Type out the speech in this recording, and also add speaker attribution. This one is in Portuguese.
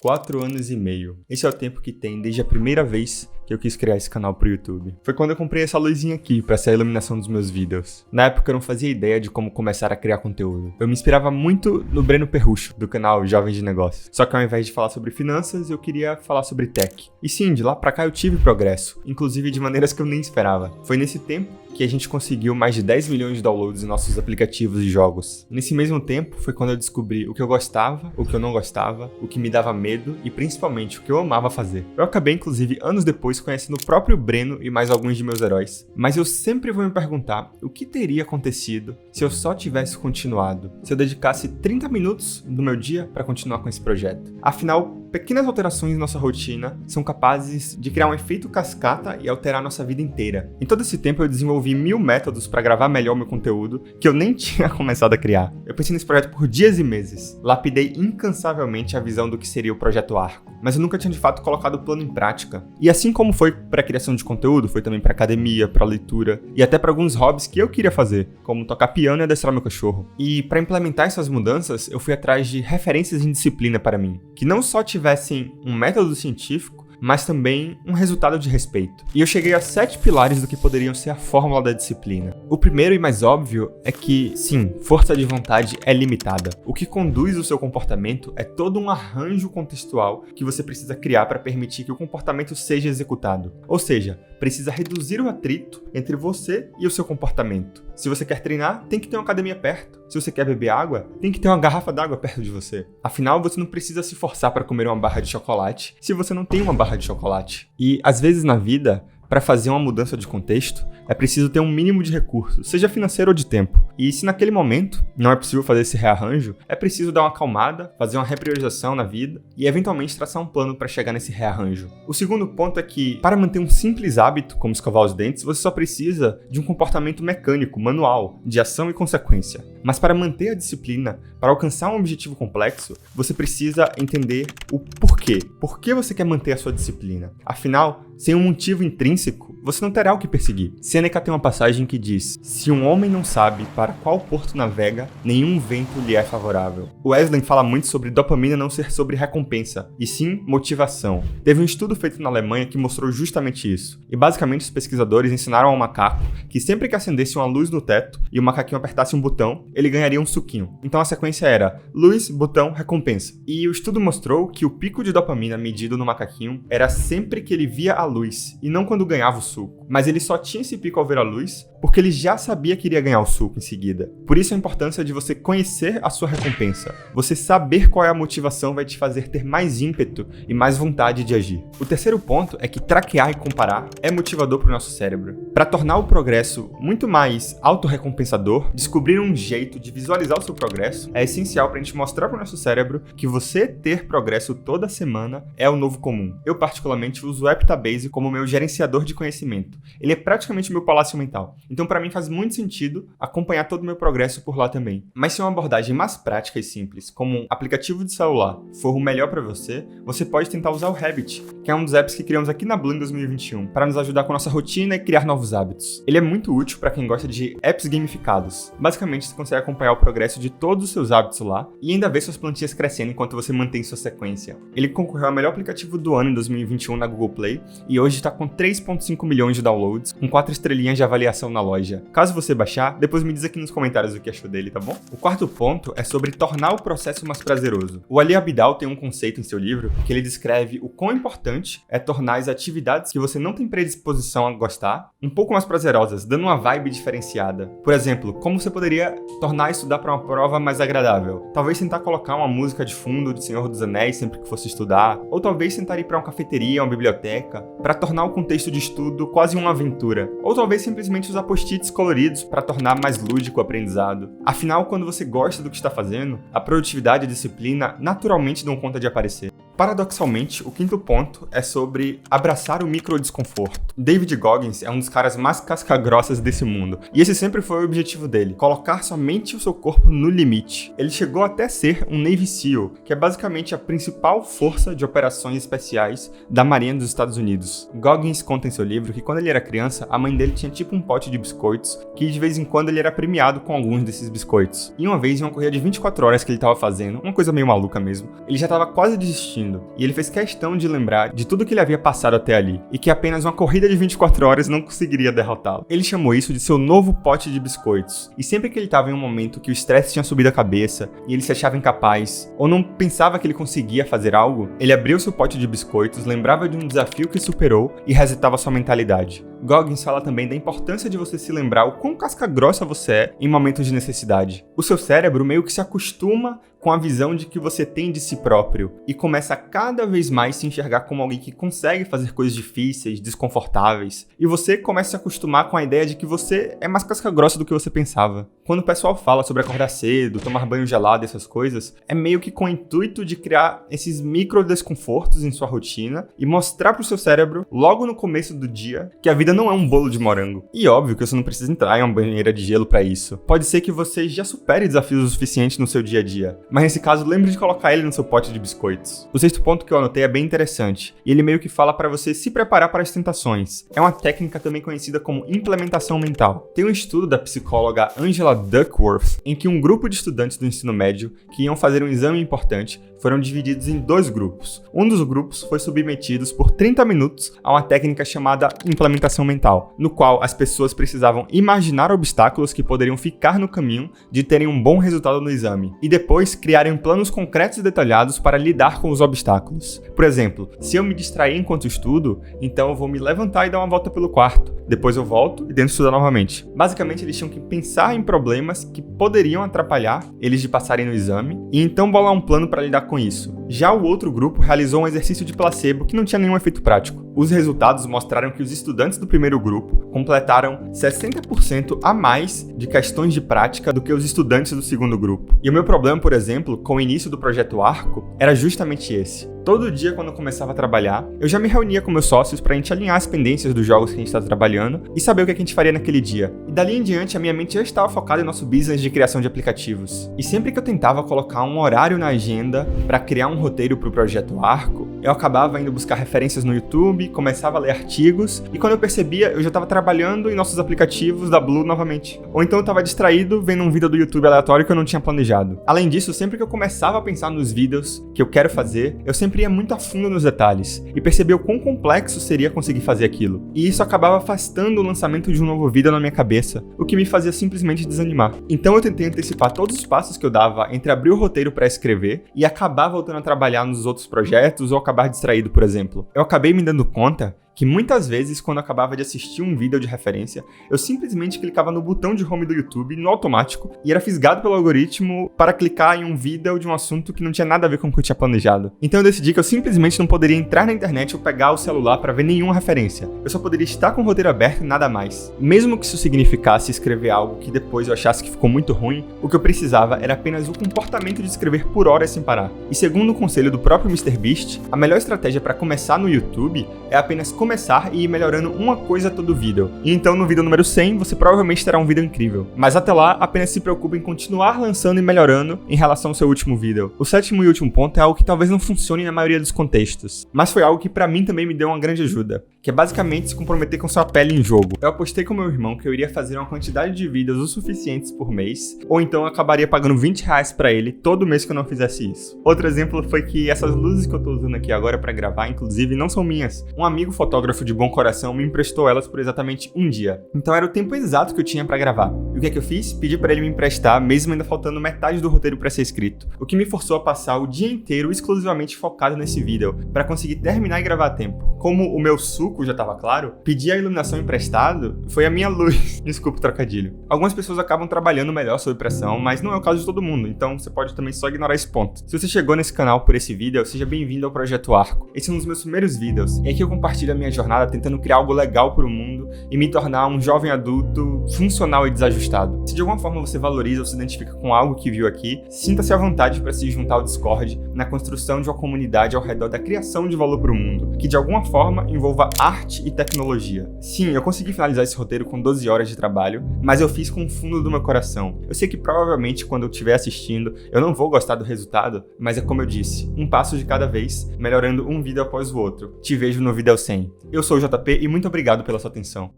Speaker 1: 4 anos e meio. Esse é o tempo que tem desde a primeira vez que eu quis criar esse canal pro YouTube. Foi quando eu comprei essa luzinha aqui pra ser a iluminação dos meus vídeos. Na época eu não fazia ideia de como começar a criar conteúdo. Eu me inspirava muito no Breno Perrucho, do canal Jovens de Negócios. Só que ao invés de falar sobre finanças, eu queria falar sobre tech. E sim, de lá pra cá eu tive progresso, inclusive de maneiras que eu nem esperava. Foi nesse tempo que a gente conseguiu mais de 10 milhões de downloads em nossos aplicativos de jogos. Nesse mesmo tempo foi quando eu descobri o que eu gostava, o que eu não gostava, o que me dava medo e principalmente o que eu amava fazer. Eu acabei inclusive anos depois conhecendo o próprio Breno e mais alguns de meus heróis, mas eu sempre vou me perguntar o que teria acontecido se eu só tivesse continuado, se eu dedicasse 30 minutos do meu dia para continuar com esse projeto. Afinal, pequenas alterações em nossa rotina são capazes de criar um efeito cascata e alterar nossa vida inteira. Em todo esse tempo eu desenvolvi 1000 métodos para gravar melhor meu conteúdo que eu nem tinha começado a criar. Eu pensei nesse projeto por dias e meses, lapidei incansavelmente a visão do que seria o Projeto Arco, mas eu nunca tinha de fato colocado o plano em prática. E assim como foi para a criação de conteúdo, foi também para academia, para leitura e até para alguns hobbies que eu queria fazer, como tocar piano e adestrar meu cachorro. E para implementar essas mudanças, eu fui atrás de referências em disciplina para mim, que não só tivessem um método científico, mas também um resultado de respeito. E eu cheguei a 7 pilares do que poderiam ser a fórmula da disciplina. O primeiro e mais óbvio é que, sim, força de vontade é limitada. O que conduz o seu comportamento é todo um arranjo contextual que você precisa criar para permitir que o comportamento seja executado. Ou seja, precisa reduzir o atrito entre você e o seu comportamento. Se você quer treinar, tem que ter uma academia perto. Se você quer beber água, tem que ter uma garrafa d'água perto de você. Afinal, você não precisa se forçar para comer uma barra de chocolate se você não tem uma barra de chocolate. E, às vezes na vida, para fazer uma mudança de contexto, é preciso ter um mínimo de recursos, seja financeiro ou de tempo. E se naquele momento não é possível fazer esse rearranjo, é preciso dar uma acalmada, fazer uma repriorização na vida e eventualmente traçar um plano para chegar nesse rearranjo. O segundo ponto é que, para manter um simples hábito, como escovar os dentes, você só precisa de um comportamento mecânico, manual, de ação e consequência. Mas para manter a disciplina, para alcançar um objetivo complexo, você precisa entender o porquê. Por que você quer manter a sua disciplina? Afinal, sem um motivo intrínseco, você não terá o que perseguir. Sêneca tem uma passagem que diz: se um homem não sabe para qual porto navega, nenhum vento lhe é favorável. O Wesley fala muito sobre dopamina não ser sobre recompensa, e sim motivação. Teve um estudo feito na Alemanha que mostrou justamente isso. E basicamente os pesquisadores ensinaram ao macaco que sempre que acendesse uma luz no teto e o macaquinho apertasse um botão, ele ganharia um suquinho. Então a sequência era luz, botão, recompensa. E o estudo mostrou que o pico de dopamina medido no macaquinho era sempre que ele via a luz, e não quando ganhava o suco. Mas ele só tinha esse pico ao ver a luz porque ele já sabia que iria ganhar o suco em seguida. Por isso a importância de você conhecer a sua recompensa. Você saber qual é a motivação vai te fazer ter mais ímpeto e mais vontade de agir. O terceiro ponto é que traquear e comparar é motivador para o nosso cérebro. Para tornar o progresso muito mais autorrecompensador, descobrir um jeito de visualizar o seu progresso é essencial para a gente mostrar para o nosso cérebro que você ter progresso toda semana é o novo comum. Eu particularmente uso o Eptabase como meu gerenciador de conhecimento. Ele é praticamente meu palácio mental. Então, para mim, faz muito sentido acompanhar todo o meu progresso por lá também. Mas se uma abordagem mais prática e simples, como um aplicativo de celular, for o melhor para você, você pode tentar usar o Habit, que é um dos apps que criamos aqui na Bloom em 2021, para nos ajudar com nossa rotina e criar novos hábitos. Ele é muito útil para quem gosta de apps gamificados. Basicamente, você consegue acompanhar o progresso de todos os seus hábitos lá e ainda ver suas plantinhas crescendo enquanto você mantém sua sequência. Ele concorreu ao melhor aplicativo do ano em 2021 na Google Play e hoje está com 3,5 milhões de downloads, com 4 estrelinhas de avaliação na loja. Caso você baixar, depois me diz aqui nos comentários o que achou dele, tá bom? O quarto ponto é sobre tornar o processo mais prazeroso. O Ali Abdaal tem um conceito em seu livro que ele descreve o quão importante é tornar as atividades que você não tem predisposição a gostar um pouco mais prazerosas, dando uma vibe diferenciada. Por exemplo, como você poderia tornar estudar para uma prova mais agradável? Talvez tentar colocar uma música de fundo de Senhor dos Anéis sempre que fosse estudar, ou talvez tentar ir para uma cafeteria, uma biblioteca, para tornar o contexto de estudo quase uma aventura, ou talvez simplesmente usar post-its coloridos para tornar mais lúdico o aprendizado. Afinal, quando você gosta do que está fazendo, a produtividade e a disciplina naturalmente dão conta de aparecer. Paradoxalmente, o quinto ponto é sobre abraçar o microdesconforto. David Goggins é um dos caras mais casca-grossas desse mundo, e esse sempre foi o objetivo dele, colocar somente o seu corpo no limite. Ele chegou até ser um Navy SEAL, que é basicamente a principal força de operações especiais da Marinha dos Estados Unidos. Goggins conta em seu livro que quando ele era criança, a mãe dele tinha tipo um pote de biscoitos, que de vez em quando ele era premiado com alguns desses biscoitos. E uma vez, em uma corrida de 24 horas que ele estava fazendo, uma coisa meio maluca mesmo, ele já estava quase desistindo, assistindo, e ele fez questão de lembrar de tudo que ele havia passado até ali, e que apenas uma corrida de 24 horas não conseguiria derrotá-lo. Ele chamou isso de seu novo pote de biscoitos, e sempre que ele estava em um momento que o estresse tinha subido a cabeça, e ele se achava incapaz, ou não pensava que ele conseguia fazer algo, ele abria o seu pote de biscoitos, lembrava de um desafio que superou e resetava sua mentalidade. Goggins fala também da importância de você se lembrar o quão casca-grossa você é em momentos de necessidade. O seu cérebro meio que se acostuma com a visão de que você tem de si próprio e começa a cada vez mais se enxergar como alguém que consegue fazer coisas difíceis, desconfortáveis, e você começa a se acostumar com a ideia de que você é mais casca-grossa do que você pensava. Quando o pessoal fala sobre acordar cedo, tomar banho gelado e essas coisas, é meio que com o intuito de criar esses micro desconfortos em sua rotina e mostrar pro seu cérebro, logo no começo do dia, que a vida não é um bolo de morango. E óbvio que você não precisa entrar em uma banheira de gelo para isso. Pode ser que você já supere desafios o suficiente no seu dia a dia, mas nesse caso lembre de colocar ele no seu pote de biscoitos. O sexto ponto que eu anotei é bem interessante, e ele meio que fala para você se preparar para as tentações. É uma técnica também conhecida como implementação mental. Tem um estudo da psicóloga Angela Duckworth, em que um grupo de estudantes do ensino médio que iam fazer um exame importante foram divididos em 2 grupos. Um dos grupos foi submetido por 30 minutos a uma técnica chamada implementação mental, no qual as pessoas precisavam imaginar obstáculos que poderiam ficar no caminho de terem um bom resultado no exame, e depois criarem planos concretos e detalhados para lidar com os obstáculos. Por exemplo, se eu me distrair enquanto estudo, então eu vou me levantar e dar uma volta pelo quarto. Depois eu volto e tento estudar novamente. Basicamente, eles tinham que pensar em problemas que poderiam atrapalhar eles de passarem no exame, e então bolar um plano para lidar com isso. Já o outro grupo realizou um exercício de placebo que não tinha nenhum efeito prático. Os resultados mostraram que os estudantes do primeiro grupo completaram 60% a mais de questões de prática do que os estudantes do segundo grupo. E o meu problema, por exemplo, com o início do projeto Arco, era justamente esse. Todo dia, quando eu começava a trabalhar, eu já me reunia com meus sócios pra gente alinhar as pendências dos jogos que a gente estava trabalhando e saber o que a gente faria naquele dia. E dali em diante, a minha mente já estava focada em nosso business de criação de aplicativos. E sempre que eu tentava colocar um horário na agenda para criar um roteiro pro projeto Arco, eu acabava indo buscar referências no YouTube, começava a ler artigos, e quando eu percebia, eu já estava trabalhando em nossos aplicativos da Blue novamente. Ou então eu estava distraído vendo um vídeo do YouTube aleatório que eu não tinha planejado. Além disso, sempre que eu começava a pensar nos vídeos que eu quero fazer, eu sempre ia muito a fundo nos detalhes, e percebi o quão complexo seria conseguir fazer aquilo. E isso acabava afastando o lançamento de um novo vídeo na minha cabeça, o que me fazia simplesmente desanimar. Então eu tentei antecipar todos os passos que eu dava entre abrir o roteiro para escrever e acabar voltando a trabalhar nos outros projetos ou acabar distraído, por exemplo. Eu acabei me dando conta que muitas vezes, quando eu acabava de assistir um vídeo de referência, eu simplesmente clicava no botão de home do YouTube, no automático, e era fisgado pelo algoritmo para clicar em um vídeo de um assunto que não tinha nada a ver com o que eu tinha planejado. Então eu decidi que eu simplesmente não poderia entrar na internet ou pegar o celular para ver nenhuma referência. Eu só poderia estar com o roteiro aberto e nada mais. Mesmo que isso significasse escrever algo que depois eu achasse que ficou muito ruim, o que eu precisava era apenas o comportamento de escrever por horas sem parar. E segundo o conselho do próprio MrBeast, a melhor estratégia para começar no YouTube é apenas começar e ir melhorando uma coisa a todo vídeo. E então no vídeo número 100 você provavelmente terá um vídeo incrível. Mas até lá, apenas se preocupe em continuar lançando e melhorando em relação ao seu último vídeo. O sétimo e último ponto é algo que talvez não funcione na maioria dos contextos, mas foi algo que pra mim também me deu uma grande ajuda, que é basicamente se comprometer com sua pele em jogo. Eu apostei com meu irmão que eu iria fazer uma quantidade de vídeos o suficientes por mês, ou então eu acabaria pagando R$20 pra ele todo mês que eu não fizesse isso. Outro exemplo foi que essas luzes que eu tô usando aqui agora pra gravar, inclusive, não são minhas. Um amigo fotógrafo de bom coração me emprestou elas por exatamente um dia. Então era o tempo exato que eu tinha pra gravar. E o que é que eu fiz? Pedi pra ele me emprestar, mesmo ainda faltando metade do roteiro pra ser escrito. O que me forçou a passar o dia inteiro exclusivamente focado nesse vídeo, pra conseguir terminar e gravar a tempo. Como o meu suco já tava claro, pedir a iluminação emprestado foi a minha luz. Desculpa o trocadilho. Algumas pessoas acabam trabalhando melhor sob pressão, mas não é o caso de todo mundo, então você pode também só ignorar esse ponto. Se você chegou nesse canal por esse vídeo, seja bem-vindo ao Projeto Arco. Esse é um dos meus primeiros vídeos, e aqui eu compartilho a minha jornada tentando criar algo legal para o mundo e me tornar um jovem adulto funcional e desajustado. Se de alguma forma você valoriza ou se identifica com algo que viu aqui, sinta-se à vontade para se juntar ao Discord na construção de uma comunidade ao redor da criação de valor para o mundo, que de alguma forma envolva arte e tecnologia. Sim, eu consegui finalizar esse roteiro com 12 horas de trabalho, mas eu fiz com o fundo do meu coração. Eu sei que provavelmente quando eu estiver assistindo, eu não vou gostar do resultado, mas é como eu disse, um passo de cada vez, melhorando um vídeo após o outro. Te vejo no vídeo 100. Eu sou o JP e muito obrigado pela sua atenção.